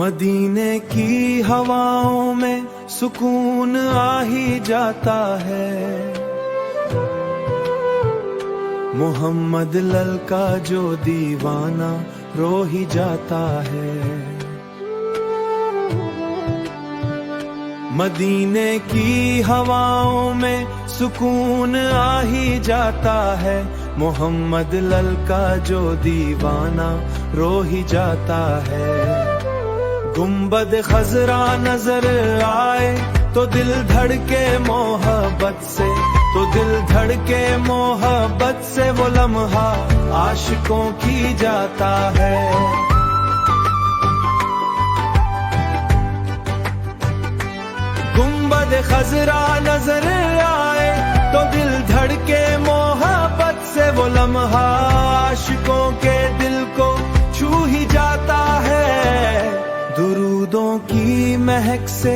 मदीने की हवाओं में सुकून आ ही जाता है। मोहम्मद ललका जो दीवाना रो ही जाता है। मदीने की हवाओं में सुकून आ ही जाता है। मोहम्मद ललका जो दीवाना रो ही जाता है। गुंबद खजरा नजर आए तो दिल धड़के मोहब्बत से, तो दिल धड़के मोहब्बत से। वो लम्हा आशिकों की जाता है। गुंबद खजरा नजर आए तो दिल धड़के मोहब्बत से। वो लम्हा आशिकों के दिल को छू ही जाता है। दुरूदों की महक से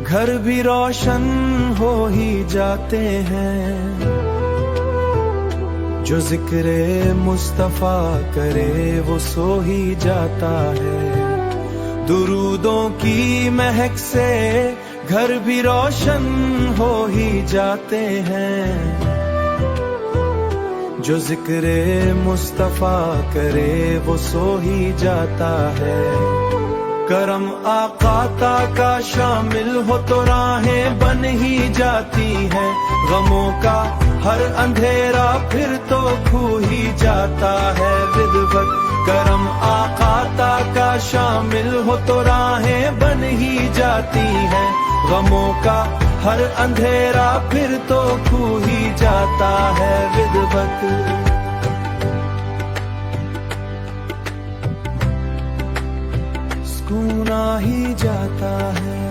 घर भी रोशन हो ही जाते हैं। जो जिक्रे मुस्तफा करे वो सो ही जाता है। दुरूदों की महक से घर भी रोशन हो ही जाते हैं। जो जिक्रे मुस्तफा करे वो सो ही जाता है। करम आका का शामिल हो तो राहें बन ही जाती हैं। गमों का हर अंधेरा फिर तो खू ही जाता है। विदवत करम आका का शामिल हो तो राहें बन ही जाती हैं। गमों का हर अंधेरा फिर तो खू ही जाता है। विदवत सुकून आ ही जाता है।